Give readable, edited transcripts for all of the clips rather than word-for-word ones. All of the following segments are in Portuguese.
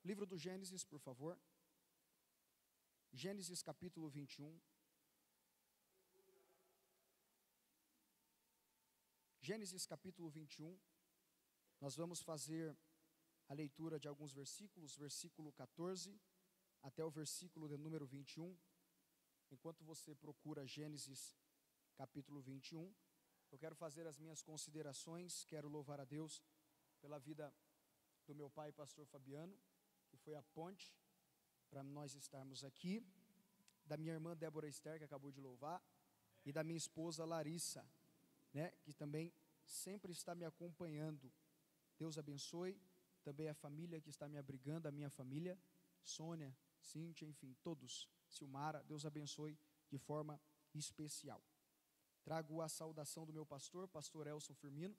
Livro do Gênesis, por favor. Gênesis capítulo 21. Gênesis capítulo 21. Nós vamos fazer a leitura de alguns versículos, versículo 14 até o versículo de número 21. Enquanto você procura Gênesis capítulo 21, eu quero fazer as minhas considerações, quero louvar a Deus pela vida do meu pai, pastor Fabiano, que foi a ponte para nós estarmos aqui, da minha irmã Débora Esther, que acabou de louvar, e da minha esposa Larissa, que também sempre está me acompanhando. Deus abençoe, também a família que está me abrigando, a minha família, Sônia, Cíntia, enfim, todos, Silmara, Deus abençoe de forma especial. Trago a saudação do meu pastor Elson Firmino.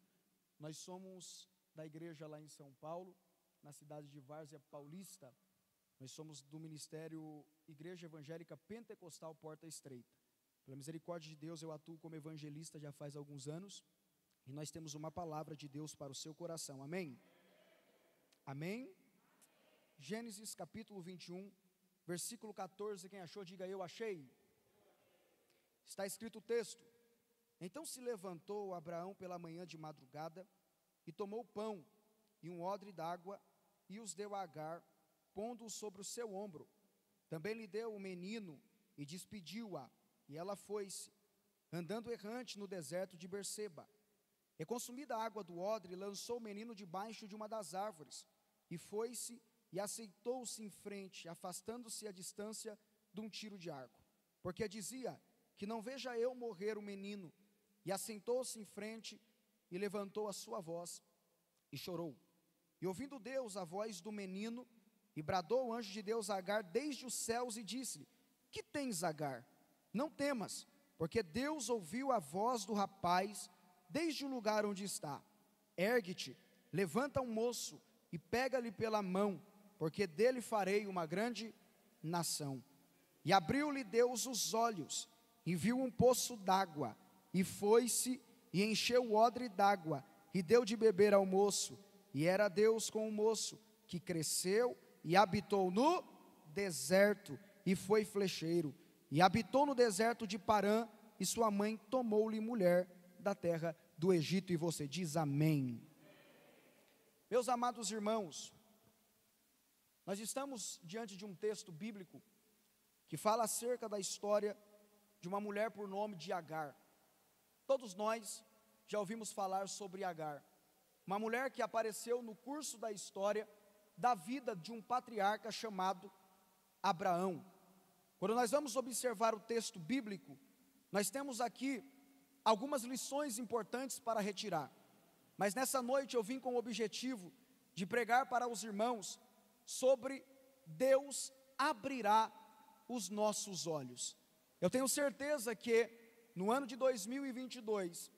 Nós somos da igreja lá em São Paulo, na cidade de Várzea Paulista. Nós somos do ministério Igreja Evangélica Pentecostal Porta Estreita. Pela misericórdia de Deus, eu atuo como evangelista já faz alguns anos, e nós temos uma palavra de Deus para o seu coração, amém? Amém? Gênesis capítulo 21, versículo 14, quem achou, diga eu achei. Está escrito o texto: então se levantou Abraão pela manhã de madrugada, e tomou pão e um odre d'água, e os deu a Agar, pondo-os sobre o seu ombro. Também lhe deu o menino, e despediu-a, e ela foi-se, andando errante no deserto de Berseba. E consumida a água do odre, lançou o menino debaixo de uma das árvores, e foi-se, e aceitou-se em frente, afastando-se a distância de um tiro de arco, porque dizia, que não veja eu morrer o menino. E assentou-se em frente, e levantou a sua voz, e chorou. E ouvindo Deus a voz do menino, e bradou o anjo de Deus a Agar desde os céus, e disse-lhe: que tens, Agar? Não temas, porque Deus ouviu a voz do rapaz, desde o lugar onde está. Ergue-te, levanta um moço, e pega-lhe pela mão, porque dele farei uma grande nação. E abriu-lhe Deus os olhos, e viu um poço d'água, e foi-se, e encheu o odre d'água, e deu de beber ao moço. E era Deus com o moço, que cresceu, e habitou no deserto, e foi flecheiro, e habitou no deserto de Parã, e sua mãe tomou-lhe mulher da terra do Egito. E você diz amém. Meus amados irmãos, nós estamos diante de um texto bíblico que fala acerca da história de uma mulher por nome de Agar. Todos nós já ouvimos falar sobre Agar, uma mulher que apareceu no curso da história da vida de um patriarca chamado Abraão. Quando nós vamos observar o texto bíblico, nós temos aqui algumas lições importantes para retirar. Mas nessa noite eu vim com o objetivo de pregar para os irmãos sobre Deus abrirá os nossos olhos. Eu tenho certeza que no ano de 2022,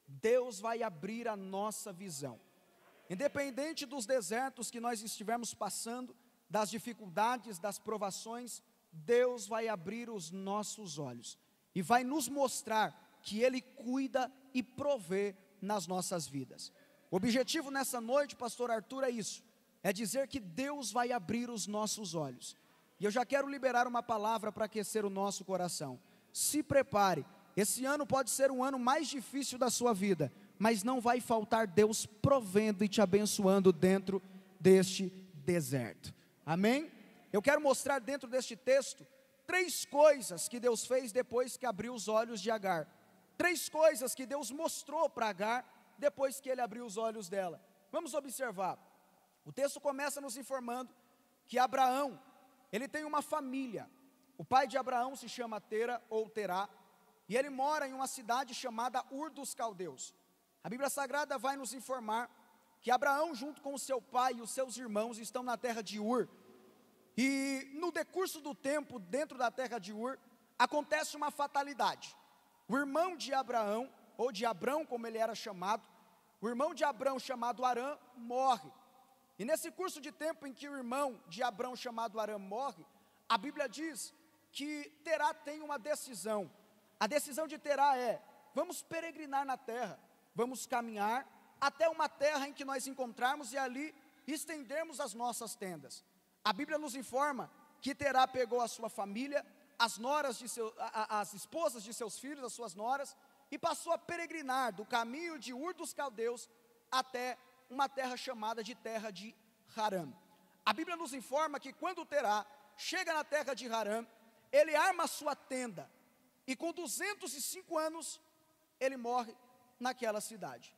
Deus vai abrir a nossa visão. Independente dos desertos que nós estivermos passando, das dificuldades, das provações, Deus vai abrir os nossos olhos e vai nos mostrar que Ele cuida e provê nas nossas vidas. O objetivo nessa noite, pastor Arthur, é isso, é dizer que Deus vai abrir os nossos olhos. E eu já quero liberar uma palavra para aquecer o nosso coração. Se prepare, esse ano pode ser um ano mais difícil da sua vida, mas não vai faltar Deus provendo e te abençoando dentro deste deserto. Amém? Eu quero mostrar dentro deste texto 3 coisas que Deus fez depois que abriu os olhos de Agar. 3 coisas que Deus mostrou para Agar depois que Ele abriu os olhos dela. Vamos observar. O texto começa nos informando que Abraão, ele tem uma família. O pai de Abraão se chama Tera ou Terá, e ele mora em uma cidade chamada Ur dos Caldeus. A Bíblia Sagrada vai nos informar que Abraão, junto com o seu pai e os seus irmãos, estão na terra de Ur. E no decurso do tempo, dentro da terra de Ur, acontece uma fatalidade. O irmão de Abraão, ou de Abrão como ele era chamado, o irmão de Abrão chamado Arã, morre. E nesse curso de tempo em que o irmão de Abrão chamado Arã morre, a Bíblia diz que Terá tem uma decisão. A decisão de Terá é: vamos peregrinar na terra, vamos caminhar até uma terra em que nós encontrarmos e ali estendermos as nossas tendas. A Bíblia nos informa que Terá pegou a sua família, as noras de as esposas de seus filhos, as suas noras, e passou a peregrinar do caminho de Ur dos Caldeus até uma terra chamada de terra de Harã. A Bíblia nos informa que quando Terá chega na terra de Harã, ele arma a sua tenda, e com 205 anos, ele morre naquela cidade.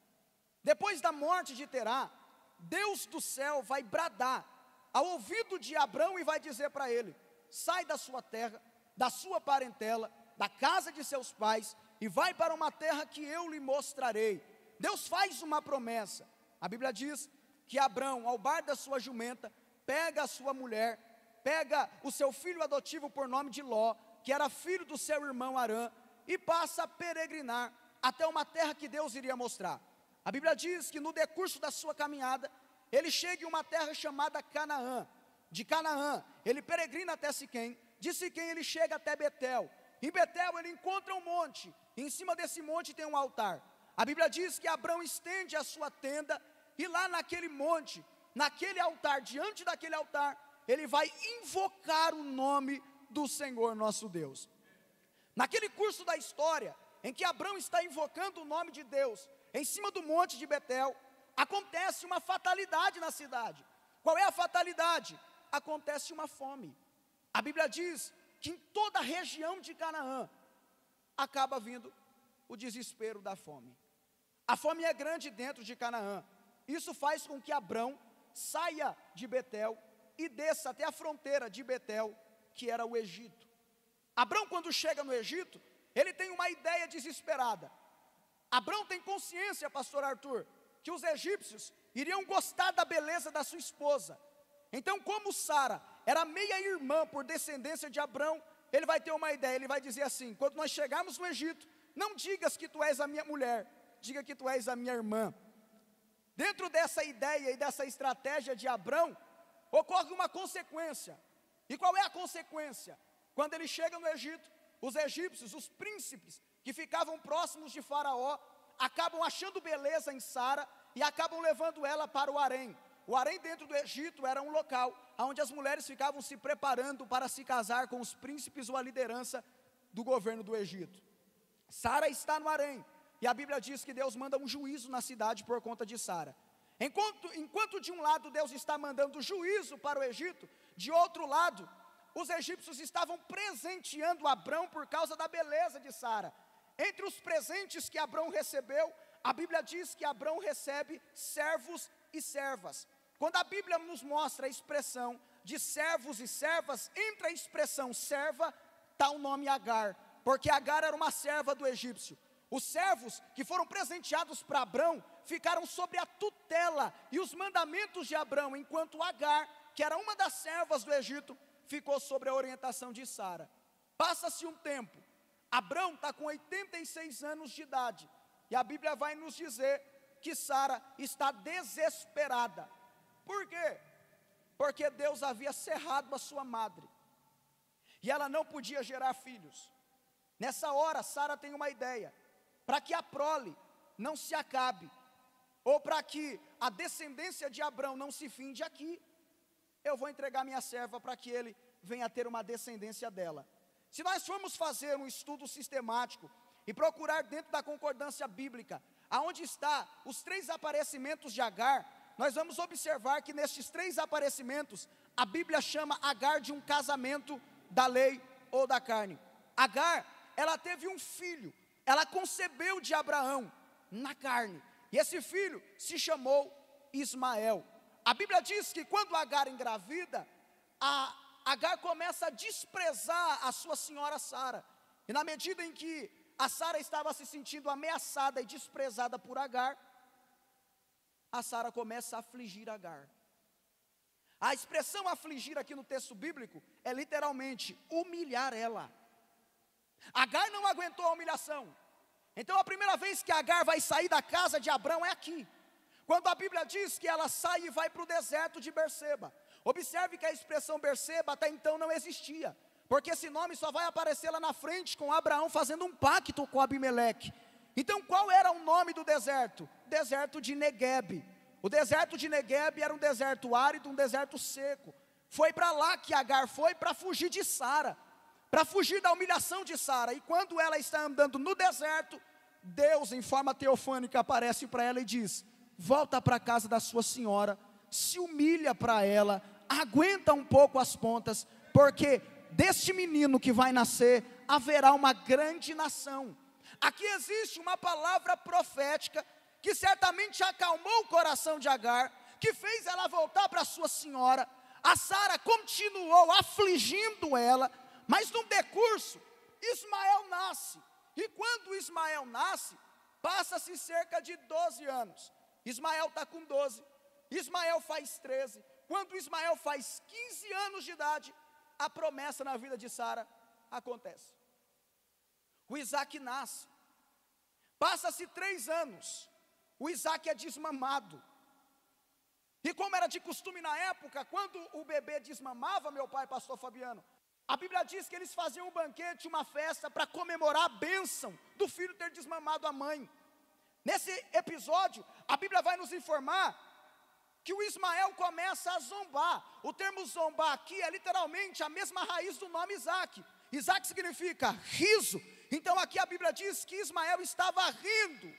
Depois da morte de Terá, Deus do céu vai bradar ao ouvido de Abrão e vai dizer para ele: sai da sua terra, da sua parentela, da casa de seus pais, e vai para uma terra que eu lhe mostrarei. Deus faz uma promessa. A Bíblia diz que Abrão, ao bar da sua jumenta, pega a sua mulher, pega o seu filho adotivo por nome de Ló, que era filho do seu irmão Harã, e passa a peregrinar até uma terra que Deus iria mostrar. A Bíblia diz que no decurso da sua caminhada, ele chega em uma terra chamada Canaã. De Canaã, ele peregrina até Siquém. De Siquém ele chega até Betel. Em Betel ele encontra um monte, e em cima desse monte tem um altar. A Bíblia diz que Abrão estende a sua tenda, e lá naquele monte, naquele altar, diante daquele altar, ele vai invocar o nome do Senhor nosso Deus. Naquele curso da história, em que Abrão está invocando o nome de Deus, em cima do monte de Betel, acontece uma fatalidade na cidade. Qual é a fatalidade? Acontece uma fome. A Bíblia diz que em toda a região de Canaã, acaba vindo o desespero da fome. A fome é grande dentro de Canaã. Isso faz com que Abrão saia de Betel e desça até a fronteira de Betel, que era o Egito. Abrão, quando chega no Egito, ele tem uma ideia desesperada. Abrão tem consciência, pastor Arthur, que os egípcios iriam gostar da beleza da sua esposa. Então, como Sara era meia-irmã por descendência de Abrão, ele vai ter uma ideia, ele vai dizer assim: quando nós chegarmos no Egito, não digas que tu és a minha mulher, diga que tu és a minha irmã. Dentro dessa ideia e dessa estratégia de Abrão, ocorre uma consequência. E qual é a consequência? Quando ele chega no Egito, os egípcios, os príncipes que ficavam próximos de Faraó, acabam achando beleza em Sara e acabam levando ela para o harém. O harém dentro do Egito era um local onde as mulheres ficavam se preparando para se casar com os príncipes ou a liderança do governo do Egito. Sara está no harém, e a Bíblia diz que Deus manda um juízo na cidade por conta de Sara. Enquanto de um lado Deus está mandando juízo para o Egito, de outro lado, os egípcios estavam presenteando Abrão por causa da beleza de Sara. Entre os presentes que Abrão recebeu, a Bíblia diz que Abrão recebe servos e servas. Quando a Bíblia nos mostra a expressão de servos e servas, entre a expressão serva, está o nome Agar, porque Agar era uma serva do egípcio. Os servos que foram presenteados para Abrão, ficaram sobre a tutela e os mandamentos de Abrão, enquanto Agar, que era uma das servas do Egito, ficou sobre a orientação de Sara. Passa-se um tempo, Abrão está com 86 anos de idade, e a Bíblia vai nos dizer que Sara está desesperada. Por quê? Porque Deus havia cerrado a sua madre, e ela não podia gerar filhos. Nessa hora, Sara tem uma ideia: para que a prole não se acabe, ou para que a descendência de Abrão não se finde aqui, eu vou entregar minha serva para que ele venha ter uma descendência dela. Se nós formos fazer um estudo sistemático e procurar dentro da concordância bíblica, aonde está os 3 aparecimentos de Agar, nós vamos observar que nestes 3 aparecimentos, a Bíblia chama Agar de um casamento da lei ou da carne. Agar, ela teve um filho, ela concebeu de Abraão na carne, e esse filho se chamou Ismael. A Bíblia diz que quando Agar engravida, Agar começa a desprezar a sua senhora Sara, e na medida em que a Sara estava se sentindo ameaçada e desprezada por Agar, a Sara começa a afligir Agar. A expressão afligir aqui no texto bíblico é literalmente humilhar ela. Agar não aguentou a humilhação. Então a primeira vez que Agar vai sair da casa de Abrão é aqui, quando a Bíblia diz que ela sai e vai para o deserto de Berseba. Observe que a expressão Berseba até então não existia, porque esse nome só vai aparecer lá na frente com Abraão fazendo um pacto com Abimeleque. Então qual era o nome do deserto? Deserto de Neguebe. O deserto de Neguebe era um deserto árido, um deserto seco. Foi para lá que Agar foi para fugir de Sara, para fugir da humilhação de Sara. E quando ela está andando no deserto, Deus em forma teofânica aparece para ela e diz: volta para a casa da sua senhora, se humilha para ela, aguenta um pouco as pontas, porque deste menino que vai nascer, haverá uma grande nação. Aqui existe uma palavra profética, que certamente acalmou o coração de Agar, que fez ela voltar para sua senhora. A Sara continuou afligindo ela, mas num decurso, Ismael nasce. E quando Ismael nasce, passa-se cerca de 12 anos. Ismael está com 12, Ismael faz 13. Quando Ismael faz 15 anos de idade, a promessa na vida de Sara acontece. O Isaac nasce. Passa-se 3 anos, o Isaac é desmamado. E como era de costume na época, quando o bebê desmamava, meu pai, pastor Fabiano, a Bíblia diz que eles faziam um banquete, uma festa, para comemorar a bênção do filho ter desmamado a mãe. Nesse episódio, a Bíblia vai nos informar que o Ismael começa a zombar. O termo zombar aqui é literalmente a mesma raiz do nome Isaac. Isaac significa riso. Então aqui a Bíblia diz que Ismael estava rindo,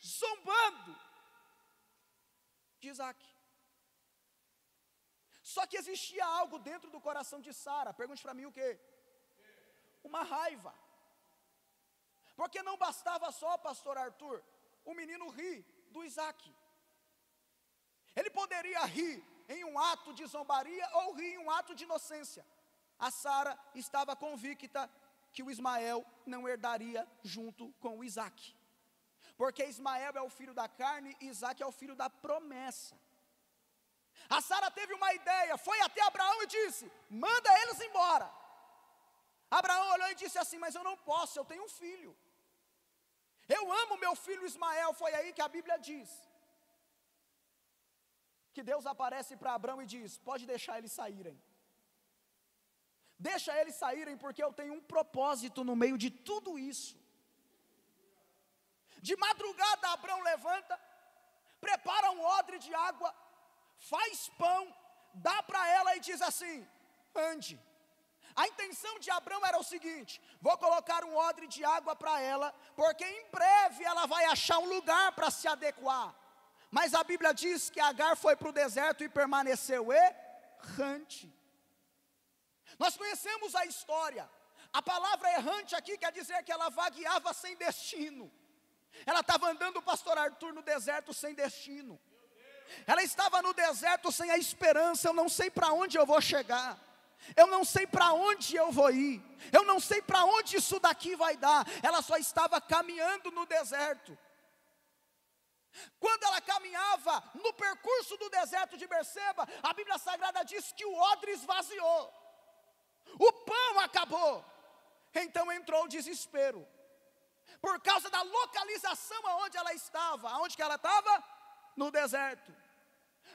zombando de Isaac. Só que existia algo dentro do coração de Sara. Pergunte para mim o quê? Uma raiva. Porque não bastava só, pastor Arthur, o menino rir do Isaac. Ele poderia rir em um ato de zombaria ou rir em um ato de inocência. A Sara estava convicta que o Ismael não herdaria junto com o Isaac. Porque Ismael é o filho da carne e Isaac é o filho da promessa. A Sara teve uma ideia, foi até Abraão e disse: manda eles embora. Abraão olhou e disse assim: mas eu não posso, eu tenho um filho. Eu amo meu filho Ismael. Foi aí que a Bíblia diz que Deus aparece para Abraão e diz: pode deixar eles saírem. Deixa eles saírem, porque eu tenho um propósito no meio de tudo isso. De madrugada Abraão levanta, prepara um odre de água, faz pão, dá para ela e diz assim: ande. A intenção de Abraão era o seguinte: vou colocar um odre de água para ela, porque em breve ela vai achar um lugar para se adequar. Mas a Bíblia diz que Agar foi para o deserto e permaneceu errante. Nós conhecemos a história. A palavra errante aqui quer dizer que ela vagueava sem destino. Ela estava andando, pastor Arthur, no deserto sem destino. Ela estava no deserto sem a esperança. Eu não sei para onde eu vou chegar, eu não sei para onde eu vou ir, eu não sei para onde isso daqui vai dar. Ela só estava caminhando no deserto. Quando ela caminhava no percurso do deserto de Berseba, a Bíblia Sagrada diz que o odre esvaziou, o pão acabou. Então entrou o desespero, por causa da localização aonde ela estava. Aonde que ela estava? No deserto.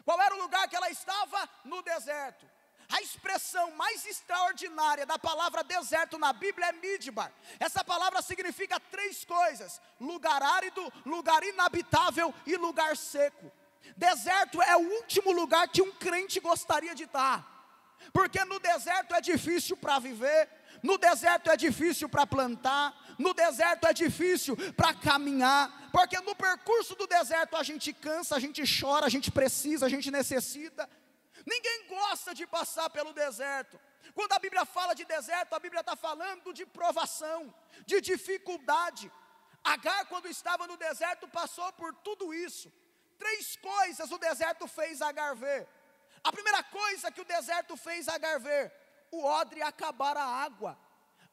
Qual era o lugar que ela estava? No deserto. A expressão mais extraordinária da palavra deserto na Bíblia é Midbar. Essa palavra significa 3 coisas: lugar árido, lugar inabitável e lugar seco. Deserto é o último lugar que um crente gostaria de estar, porque no deserto é difícil para viver, no deserto é difícil para plantar, no deserto é difícil para caminhar, porque no percurso do deserto a gente cansa, a gente chora, a gente precisa, a gente necessita. Ninguém gosta de passar pelo deserto. Quando a Bíblia fala de deserto, a Bíblia está falando de provação, de dificuldade. Agar, quando estava no deserto, passou por tudo isso. 3 coisas o deserto fez Agar ver. A primeira coisa que o deserto fez Agar ver: o odre acabar a água.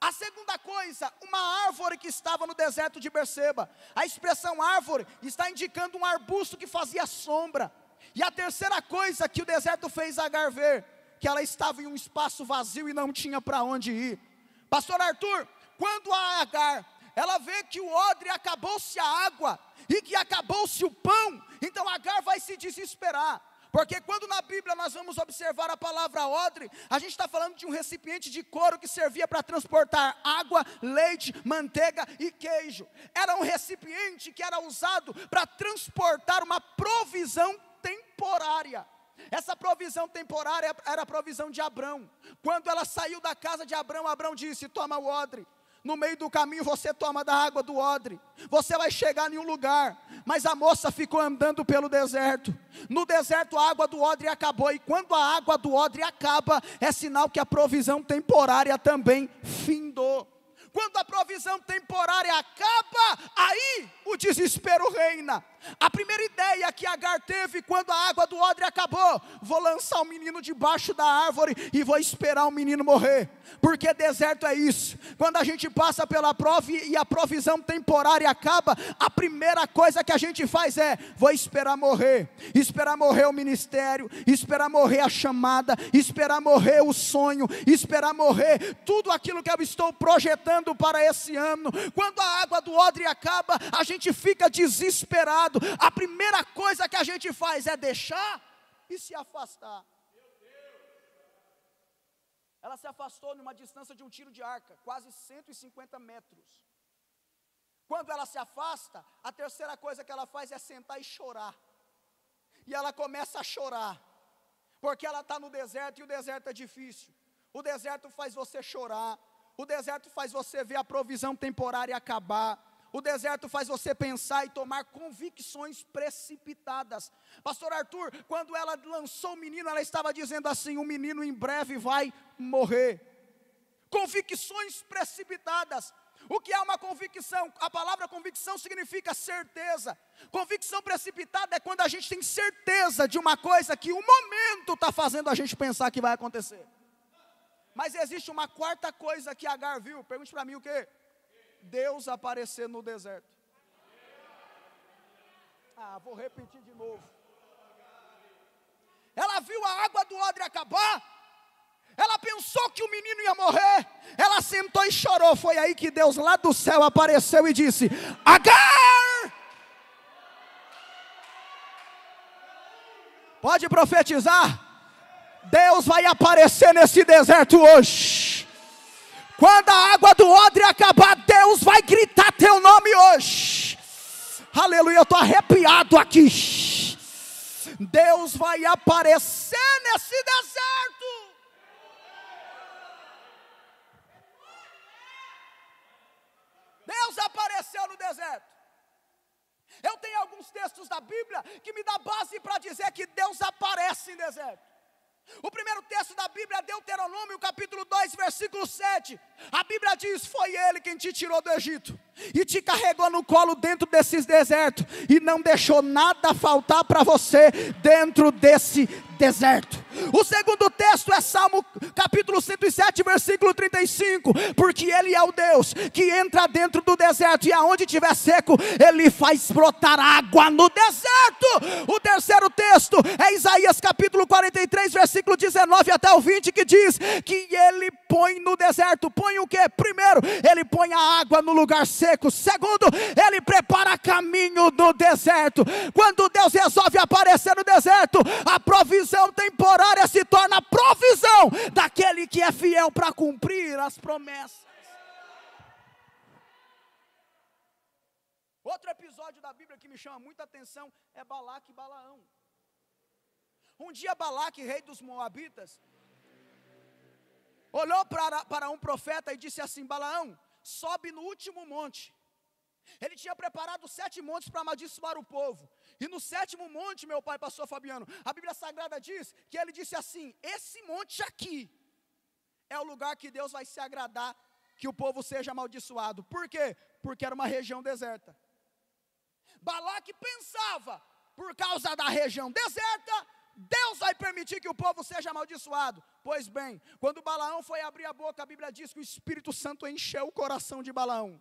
A segunda coisa, uma árvore que estava no deserto de Berseba. A expressão árvore está indicando um arbusto que fazia sombra. E a terceira coisa que o deserto fez Agar ver: que ela estava em um espaço vazio e não tinha para onde ir. Pastor Arthur, quando a Agar, ela vê que o odre acabou-se a água e que acabou-se o pão, então Agar vai se desesperar. Porque quando na Bíblia nós vamos observar a palavra odre, a gente está falando de um recipiente de couro que servia para transportar água, leite, manteiga e queijo. Era um recipiente que era usado para transportar uma provisão temporária. Essa provisão temporária era a provisão de Abrão. Quando ela saiu da casa de Abrão, Abrão disse: toma o odre. No meio do caminho você toma da água do odre. Você vai chegar em um lugar. Mas a moça ficou andando pelo deserto. No deserto a água do odre acabou. E quando a água do odre acaba, é sinal que a provisão temporária também findou. Quando a provisão temporária acaba, aí o desespero reina. A primeira ideia que Agar teve quando a água do odre acabou: vou lançar o menino debaixo da árvore e vou esperar o menino morrer. Porque deserto é isso. Quando a gente passa pela prova e a provisão temporária acaba, a primeira coisa que a gente faz é: vou esperar morrer. Esperar morrer o ministério, esperar morrer a chamada, esperar morrer o sonho, esperar morrer tudo aquilo que eu estou projetando para esse ano. Quando a água do odre acaba, a gente fica desesperado. A primeira coisa que a gente faz é deixar e se afastar. Ela se afastou numa distância de um tiro de arca, quase 150 metros. Quando ela se afasta, a terceira coisa que ela faz é sentar e chorar. E ela começa a chorar, porque ela está no deserto e o deserto é difícil. O deserto faz você chorar. O deserto faz você ver a provisão temporária acabar. O deserto faz você pensar e tomar convicções precipitadas. Pastor Arthur, quando ela lançou o menino, ela estava dizendo assim: o menino em breve vai morrer. Convicções precipitadas. O que é uma convicção? A palavra convicção significa certeza. Convicção precipitada é quando a gente tem certeza de uma coisa que o momento está fazendo a gente pensar que vai acontecer. Mas existe uma quarta coisa que Agar viu. Pergunte para mim o quê? Deus aparecer no deserto. Vou repetir de novo. Ela viu a água do odre acabar. Ela pensou que o menino ia morrer. Ela sentou e chorou. Foi aí que Deus lá do céu apareceu e disse: Agar! Pode profetizar. Deus vai aparecer nesse deserto hoje. Quando a água do odre acabar, Deus vai gritar teu nome hoje. Aleluia, eu estou arrepiado aqui. Deus vai aparecer nesse deserto. Deus apareceu no deserto. Eu tenho alguns textos da Bíblia que me dá base para dizer que Deus aparece em deserto. O primeiro texto da Bíblia é Deuteronômio, capítulo 2, versículo 7. A Bíblia diz: foi Ele quem te tirou do Egito e te carregou no colo dentro desses desertos, e não deixou nada faltar para você dentro desse deserto. O segundo texto é Salmo capítulo 107, versículo 35. Porque Ele é o Deus que entra dentro do deserto, e aonde tiver seco, Ele faz brotar água no deserto. O terceiro texto é Isaías capítulo 43, versículo 19 até o 20, que diz que Ele põe no deserto. Põe o que? Primeiro, Ele põe a água no lugar seco. Segundo, Ele prepara caminho no deserto. Quando Deus resolve aparecer no deserto, a provisão temporária se torna a provisão daquele que é fiel para cumprir as promessas. Outro episódio da Bíblia que me chama muita atenção é Balaque e Balaão. Um dia Balaque, rei dos Moabitas, olhou para um profeta e disse assim: Balaão, sobe no último monte. Ele tinha preparado 7 montes para amaldiçoar o povo. E no 7º monte, meu pai, pastor Fabiano, a Bíblia Sagrada diz que ele disse assim: esse monte aqui é o lugar que Deus vai se agradar que o povo seja amaldiçoado. Por quê? Porque era uma região deserta. Balaque pensava, por causa da região deserta, Deus vai permitir que o povo seja amaldiçoado. Pois bem, quando Balaão foi abrir a boca, a Bíblia diz que o Espírito Santo encheu o coração de Balaão.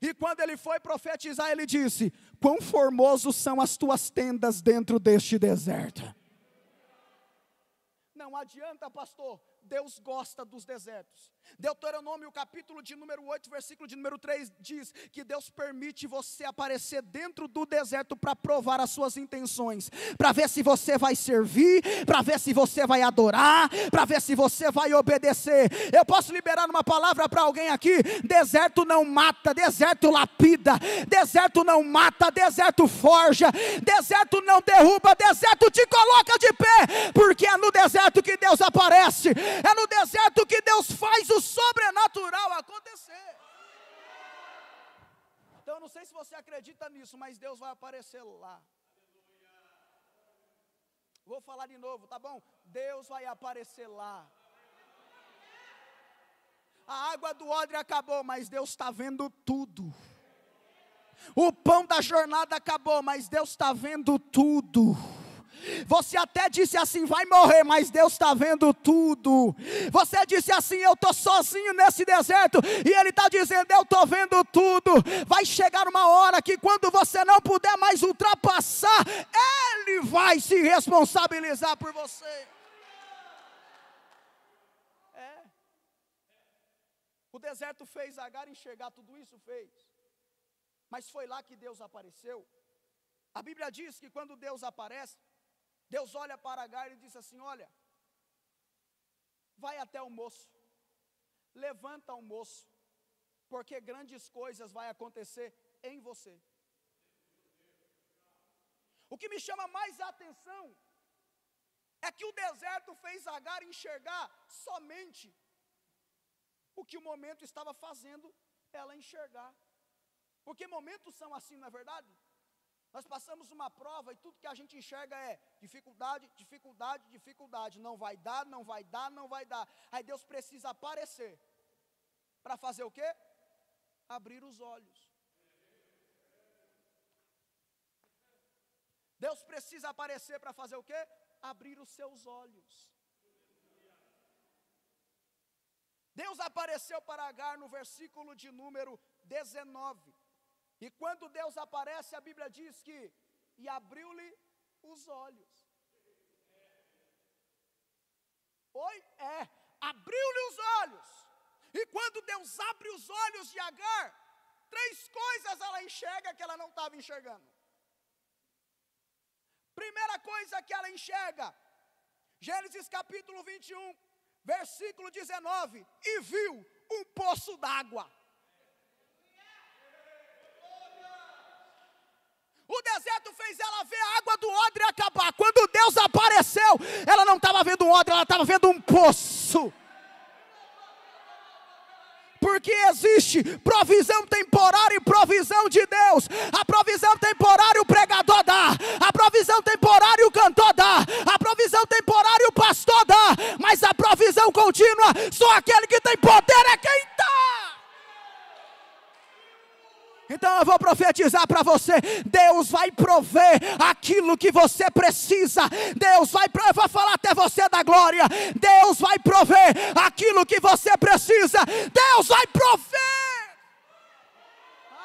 E quando ele foi profetizar, ele disse: quão formosos são as tuas tendas dentro deste deserto. Não adianta, pastor, Deus gosta dos desertos. Deuteronômio capítulo de número 8, versículo de número 3 diz que Deus permite você aparecer dentro do deserto para provar as suas intenções, para ver se você vai servir, para ver se você vai adorar, para ver se você vai obedecer. Eu posso liberar uma palavra para alguém aqui: deserto não mata, deserto lapida, deserto não mata, deserto forja, deserto não derruba, deserto te coloca de pé, porque é no deserto que Deus aparece, é no deserto que Deus faz o sobrenatural acontecer. Então eu não sei se você acredita nisso, mas Deus vai aparecer lá. Vou falar de novo, tá bom? Deus vai aparecer lá. A água do odre acabou, mas Deus está vendo tudo. O pão da jornada acabou, mas Deus está vendo tudo. Você até disse assim: vai morrer, mas Deus está vendo tudo. Você disse assim: eu estou sozinho nesse deserto, e Ele está dizendo: eu estou vendo tudo. Vai chegar uma hora que quando você não puder mais ultrapassar, Ele vai se responsabilizar por você. O deserto fez Agar enxergar tudo isso, fez. Mas foi lá que Deus apareceu. A Bíblia diz que quando Deus aparece, Deus olha para Agar e diz assim: olha, vai até o moço, levanta o moço, porque grandes coisas vai acontecer em você. O que me chama mais a atenção é que o deserto fez Agar enxergar somente o que o momento estava fazendo ela enxergar. Porque momentos são assim, não é verdade? Nós passamos uma prova e tudo que a gente enxerga é dificuldade, dificuldade, dificuldade. Não vai dar, não vai dar, não vai dar. Aí Deus precisa aparecer. Para fazer o quê? Abrir os olhos. Deus precisa aparecer para fazer o quê? Abrir os seus olhos. Deus apareceu para Agar no versículo de número 19. E quando Deus aparece, a Bíblia diz que, e abriu-lhe os olhos. Oi? Abriu-lhe os olhos. E quando Deus abre os olhos de Agar, 3 coisas ela enxerga que ela não estava enxergando. Primeira coisa que ela enxerga, Gênesis capítulo 21, versículo 19, e viu um poço d'água. O deserto fez ela ver a água do odre acabar. Quando Deus apareceu, ela não estava vendo um odre, ela estava vendo um poço. Porque existe provisão temporária e provisão de Deus. A provisão temporária o pregador dá, a provisão temporária o cantor dá, a provisão temporária o pastor dá, mas a provisão contínua, só aquele que tem poder é quem dá. Então eu vou profetizar para você: Deus vai prover aquilo que você precisa. Deus vai prover, eu vou falar até você da glória. Deus vai prover aquilo que você precisa. Deus vai prover.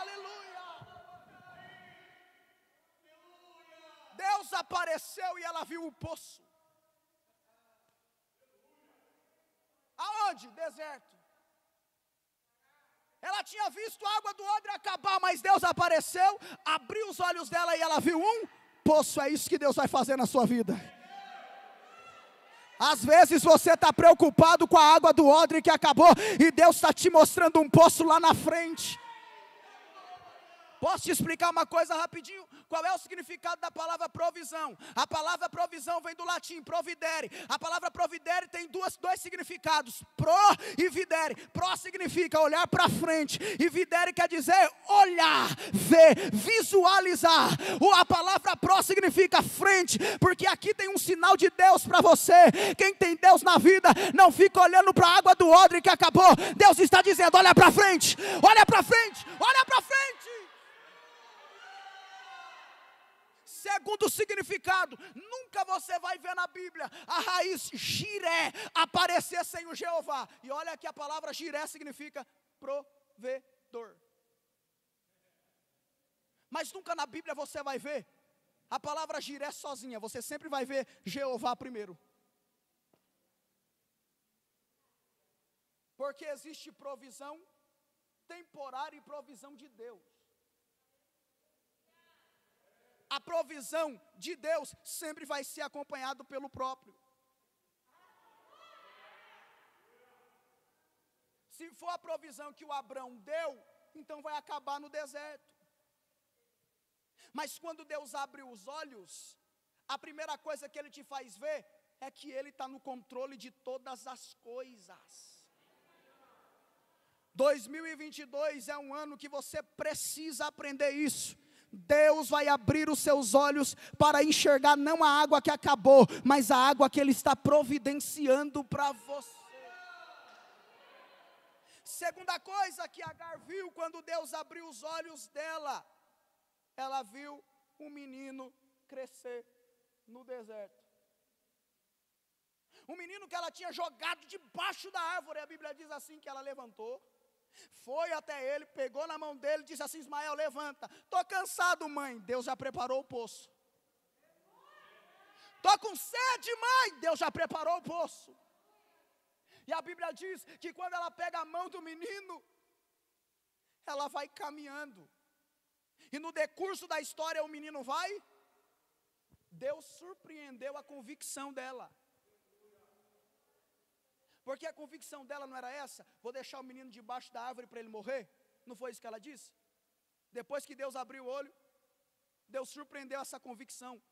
Aleluia. Deus apareceu e ela viu o poço. Aonde? Deserto. Ela tinha visto a água do odre acabar, mas Deus apareceu, abriu os olhos dela e ela viu um poço. É isso que Deus vai fazer na sua vida. Às vezes você está preocupado com a água do odre que acabou, e Deus está te mostrando um poço lá na frente. Posso te explicar uma coisa rapidinho? Qual é o significado da palavra provisão? A palavra provisão vem do latim, providere. A palavra providere tem dois significados, pro e videre. Pro significa olhar para frente, e videre quer dizer olhar, ver, visualizar. A palavra pro significa frente, porque aqui tem um sinal de Deus para você. Quem tem Deus na vida não fica olhando para a água do odre que acabou. Deus está dizendo: olha para frente, olha para frente, olha para frente. Segundo significado, nunca você vai ver na Bíblia a raiz Jiré aparecer sem o Jeová. E olha que a palavra Jiré significa provedor. Mas nunca na Bíblia você vai ver a palavra Jiré sozinha. Você sempre vai ver Jeová primeiro. Porque existe provisão temporária e provisão de Deus. A provisão de Deus sempre vai ser acompanhado pelo próprio. Se for a provisão que o Abrão deu, então vai acabar no deserto. Mas quando Deus abre os olhos, a primeira coisa que Ele te faz ver é que Ele está no controle de todas as coisas. 2022 é um ano que você precisa aprender isso. Deus vai abrir os seus olhos para enxergar não a água que acabou, mas a água que Ele está providenciando para você. Segunda coisa que Agar viu quando Deus abriu os olhos dela, ela viu um menino crescer no deserto. Um menino que ela tinha jogado debaixo da árvore, a Bíblia diz assim que ela levantou, foi até ele, pegou na mão dele e disse assim: Ismael, levanta. Estou cansado, mãe. Deus já preparou o poço. Estou com sede, mãe. Deus já preparou o poço. E a Bíblia diz que quando ela pega a mão do menino, ela vai caminhando. E no decurso da história o menino vai. Deus surpreendeu a convicção dela. Porque a convicção dela não era essa: vou deixar o menino debaixo da árvore para ele morrer. Não foi isso que ela disse? Depois que Deus abriu o olho, Deus surpreendeu essa convicção.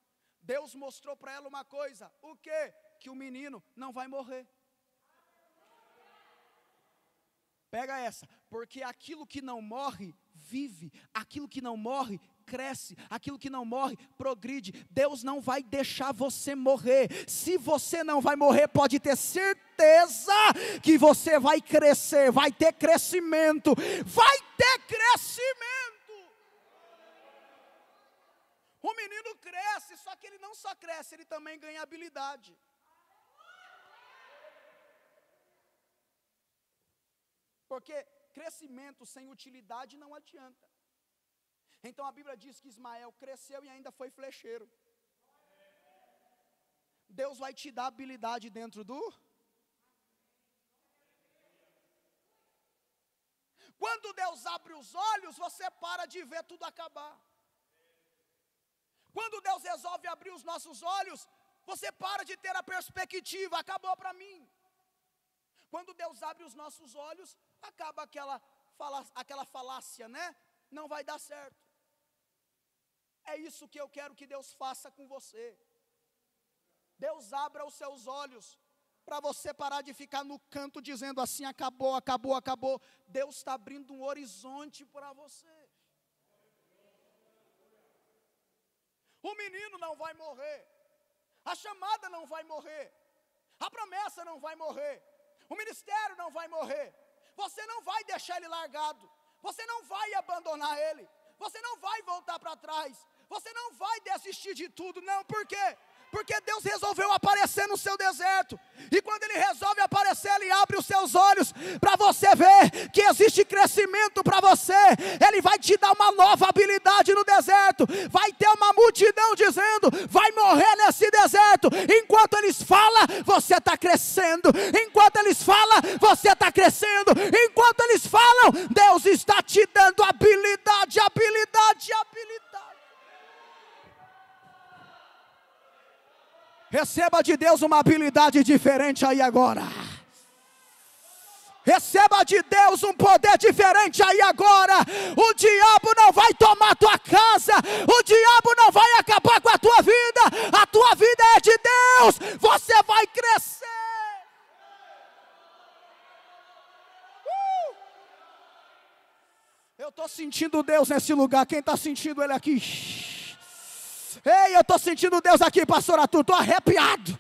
Deus mostrou para ela uma coisa: o quê? Que o menino não vai morrer. Pega essa, porque aquilo que não morre, vive, aquilo que não morre, cresce, aquilo que não morre, progride. Deus não vai deixar você morrer. Se você não vai morrer, pode ter certeza que você vai crescer, vai ter crescimento, vai ter crescimento. O menino cresce, só que ele não só cresce, ele também ganha habilidade. Porque crescimento sem utilidade não adianta. Então a Bíblia diz que Ismael cresceu e ainda foi flecheiro. Deus vai te dar habilidade dentro do... Quando Deus abre os olhos, você para de ver tudo acabar. Quando Deus resolve abrir os nossos olhos, você para de ter a perspectiva: acabou para mim. Quando Deus abre os nossos olhos, acaba aquela falácia, né? Não vai dar certo. É isso que eu quero que Deus faça com você. Deus abra os seus olhos para você parar de ficar no canto dizendo assim: acabou, acabou, acabou. Deus está abrindo um horizonte para você. O menino não vai morrer, a chamada não vai morrer, a promessa não vai morrer, o ministério não vai morrer. Você não vai deixar ele largado, você não vai abandonar ele, você não vai voltar para trás, você não vai desistir de tudo, não. Por quê? Porque Deus resolveu aparecer no seu deserto. E quando Ele resolve aparecer, Ele abre os seus olhos para você ver que existe crescimento para você. Ele vai te dar uma nova habilidade no deserto. Vai ter uma multidão dizendo: vai morrer nesse deserto. Enquanto eles falam, você está crescendo. Enquanto eles falam, você está crescendo. Enquanto eles falam, Deus está te dando habilidade, habilidade, habilidade. Receba de Deus uma habilidade diferente aí agora. Receba de Deus um poder diferente aí agora. O diabo não vai tomar tua casa. O diabo não vai acabar com a tua vida. A tua vida é de Deus. Você vai crescer. Eu estou sentindo Deus nesse lugar. Quem está sentindo Ele aqui? Ei, eu estou sentindo Deus aqui, pastor Arthur, estou arrepiado.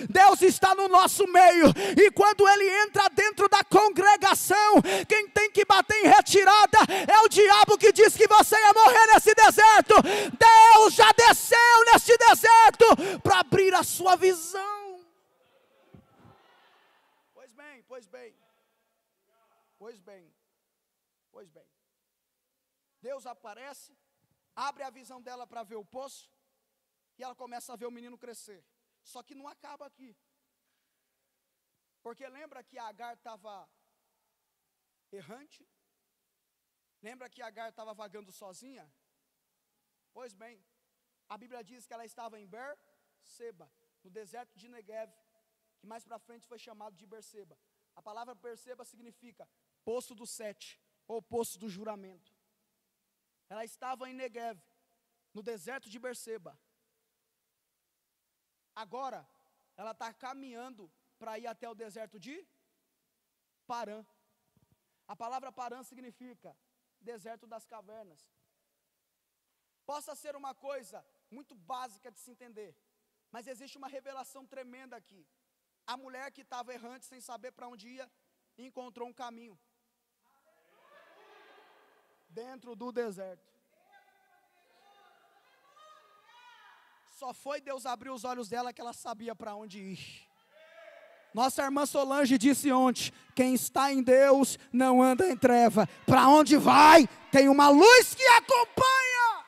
Deus está no nosso meio, e quando Ele entra dentro da congregação, quem tem que bater em retirada é o diabo que diz que você ia morrer nesse deserto. Deus já desceu nesse deserto para abrir a sua visão. Pois bem, pois bem, pois bem, pois bem. Deus aparece, abre a visão dela para ver o poço, e ela começa a ver o menino crescer. Só que não acaba aqui. Porque lembra que Agar estava errante. Lembra que Agar estava vagando sozinha? Pois bem, a Bíblia diz que ela estava em Berseba, no deserto de Negev, que mais para frente foi chamado de Berseba. A palavra Berseba significa poço do sete, ou poço do juramento. Ela estava em Negev, no deserto de Berseba. Agora, ela está caminhando para ir até o deserto de Parã. A palavra Parã significa deserto das cavernas. Possa ser uma coisa muito básica de se entender, mas existe uma revelação tremenda aqui. A mulher que estava errante, sem saber para onde ia, encontrou um caminho dentro do deserto. Só foi Deus abrir os olhos dela que ela sabia para onde ir. Nossa irmã Solange disse ontem: quem está em Deus não anda em treva. Para onde vai, tem uma luz que acompanha.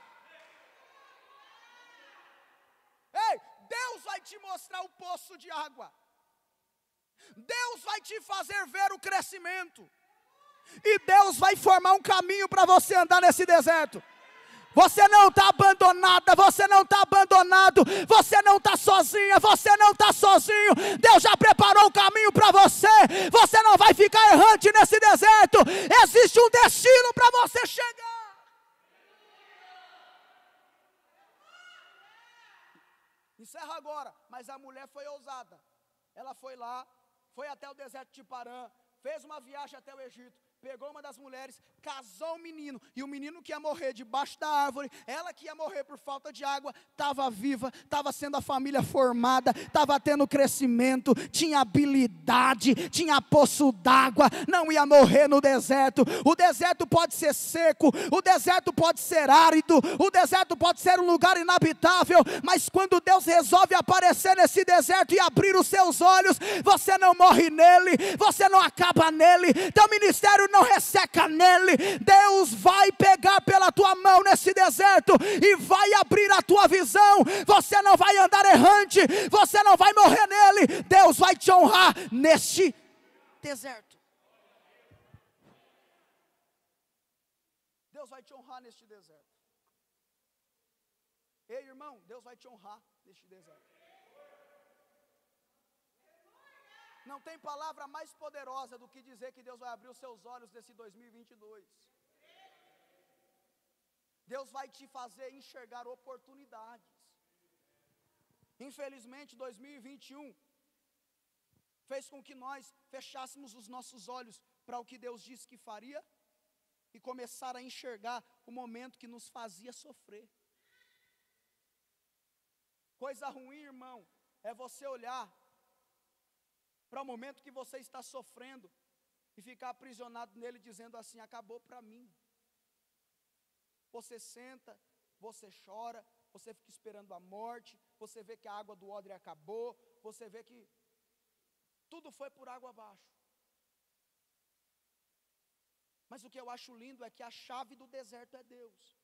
Ei, Deus vai te mostrar o poço de água. Deus vai te fazer ver o crescimento. E Deus vai formar um caminho para você andar nesse deserto. Você não está abandonada, você não está abandonado, você não está sozinha, você não está sozinho. Deus já preparou um caminho para você. Você não vai ficar errante nesse deserto. Existe um destino para você chegar. Encerro agora, mas a mulher foi ousada. Ela foi lá, foi até o deserto de Parã, fez uma viagem até o Egito. Pegou uma das mulheres, casou um menino, e o menino que ia morrer debaixo da árvore, ela que ia morrer por falta de água, estava viva, estava sendo a família formada, estava tendo crescimento, tinha habilidade, tinha poço d'água, não ia morrer no deserto. O deserto pode ser seco, o deserto pode ser árido, o deserto pode ser um lugar inabitável, mas quando Deus resolve aparecer nesse deserto e abrir os seus olhos, você não morre nele, você não acaba nele, teu ministério não resseca nele. Deus vai pegar pela tua mão nesse deserto e vai abrir a tua visão. Você não vai andar errante, você não vai morrer nele. Deus vai te honrar neste deserto. Deus vai te honrar neste deserto. Ei, irmão, Deus vai te honrar neste deserto. Não tem palavra mais poderosa do que dizer que Deus vai abrir os seus olhos nesse 2022. Deus vai te fazer enxergar oportunidades. Infelizmente, 2021 fez com que nós fechássemos os nossos olhos para o que Deus disse que faria e começar a enxergar o momento que nos fazia sofrer. Coisa ruim, irmão, é você olhar para o momento que você está sofrendo e ficar aprisionado nele dizendo assim: acabou para mim. Você senta, você chora, você fica esperando a morte, você vê que a água do odre acabou, você vê que tudo foi por água abaixo. Mas o que eu acho lindo é que a chave do deserto é Deus.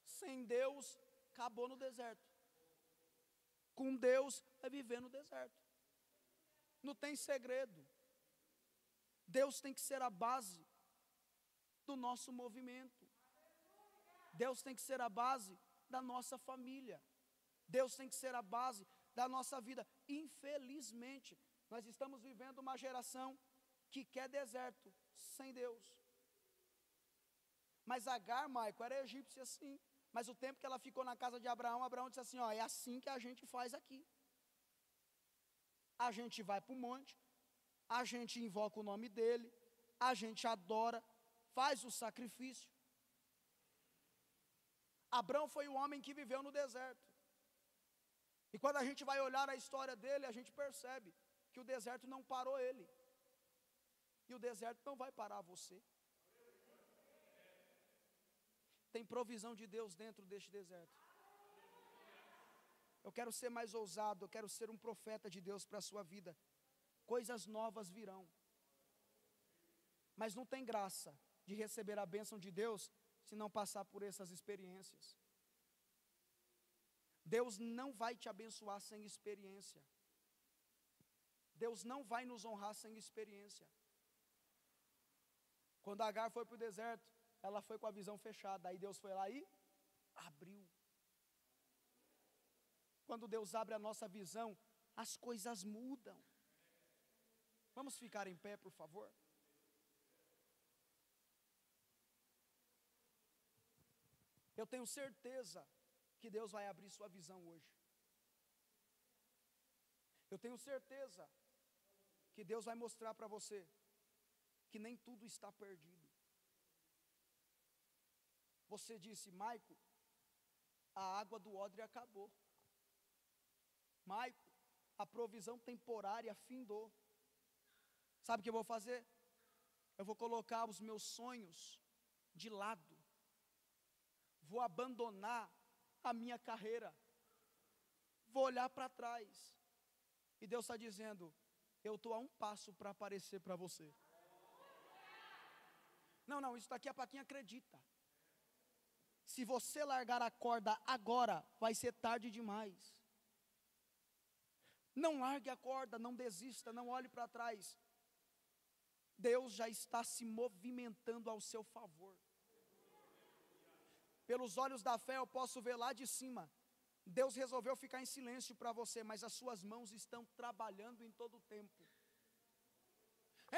Sem Deus, acabou no deserto. Com Deus, vai viver no deserto. Não tem segredo. Deus tem que ser a base do nosso movimento. Deus tem que ser a base da nossa família. Deus tem que ser a base da nossa vida. Infelizmente, nós estamos vivendo uma geração que quer deserto sem Deus. Mas Agar, Maico, era egípcia sim. Mas o tempo que ela ficou na casa de Abraão, Abraão disse assim: ó, é assim que a gente faz aqui. A gente vai para o monte, a gente invoca o nome dele, a gente adora, faz o sacrifício. Abraão foi o homem que viveu no deserto. E quando a gente vai olhar a história dele, a gente percebe que o deserto não parou ele. E o deserto não vai parar você. Tem provisão de Deus dentro deste deserto. Eu quero ser mais ousado, eu quero ser um profeta de Deus para a sua vida. Coisas novas virão. Mas não tem graça de receber a bênção de Deus se não passar por essas experiências. Deus não vai te abençoar sem experiência. Deus não vai nos honrar sem experiência. Quando Agar foi para o deserto, ela foi com a visão fechada, aí Deus foi lá e abriu. Quando Deus abre a nossa visão, as coisas mudam. Vamos ficar em pé, por favor? Eu tenho certeza que Deus vai abrir sua visão hoje. Eu tenho certeza que Deus vai mostrar para você que nem tudo está perdido. Você disse, Maico, a água do odre acabou. Maico, a provisão temporária findou. Sabe o que eu vou fazer? Eu vou colocar os meus sonhos de lado. Vou abandonar a minha carreira. Vou olhar para trás. E Deus está dizendo, eu estou a um passo para aparecer para você. Não, isso daqui é para quem acredita. Se você largar a corda agora, vai ser tarde demais. Não largue a corda, não desista, não olhe para trás. Deus já está se movimentando ao seu favor. Pelos olhos da fé eu posso ver lá de cima. Deus resolveu ficar em silêncio para você, mas as suas mãos estão trabalhando em todo o tempo.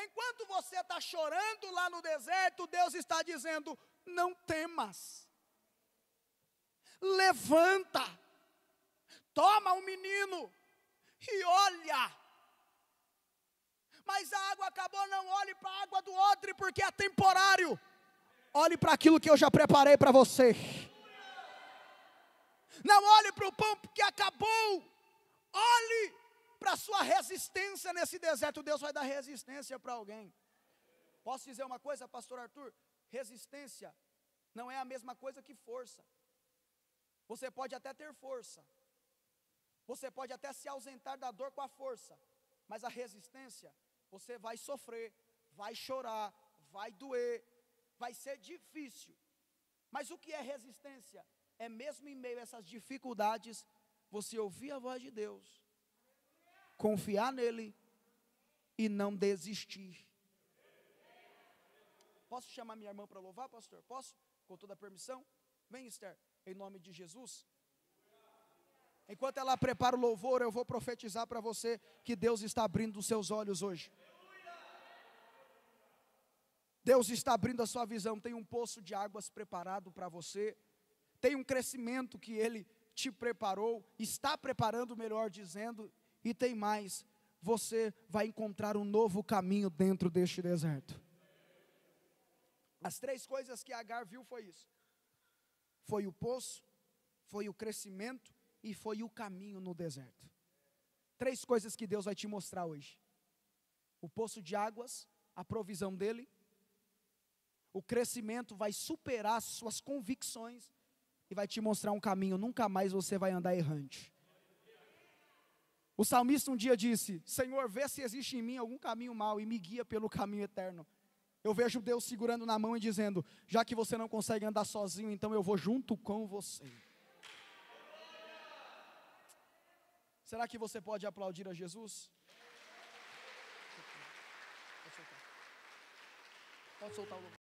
Enquanto você está chorando lá no deserto, Deus está dizendo, não temas. Levanta, toma o menino e olha. Mas a água acabou, não olhe para a água do odre, porque é temporário. Olhe para aquilo que eu já preparei para você. Não olhe para o pão que acabou. Olhe para a sua resistência nesse deserto. Deus vai dar resistência para alguém. Posso dizer uma coisa, pastor Arthur? Resistência não é a mesma coisa que força. Você pode até ter força. Você pode até se ausentar da dor com a força. Mas a resistência, você vai sofrer, vai chorar, vai doer, vai ser difícil. Mas o que é resistência? É mesmo em meio a essas dificuldades, você ouvir a voz de Deus, confiar nele e não desistir. Posso chamar minha irmã para louvar, pastor? Posso? Com toda a permissão? Vem, Esther, em nome de Jesus. Enquanto ela prepara o louvor, eu vou profetizar para você que Deus está abrindo os seus olhos hoje. Deus está abrindo a sua visão. Tem um poço de águas preparado para você. Tem um crescimento que Ele te preparou, está preparando, melhor dizendo, e tem mais, você vai encontrar um novo caminho dentro deste deserto. As 3 coisas que Agar viu foi isso. Foi o poço, foi o crescimento e foi o caminho no deserto. 3 coisas que Deus vai te mostrar hoje. O poço de águas, a provisão dEle, o crescimento vai superar as suas convicções e vai te mostrar um caminho, nunca mais você vai andar errante. O salmista um dia disse, Senhor, vê se existe em mim algum caminho mau e me guia pelo caminho eterno. Eu vejo Deus segurando na mão e dizendo, já que você não consegue andar sozinho, então eu vou junto com você. Será que você pode aplaudir a Jesus? Pode soltar o louvor.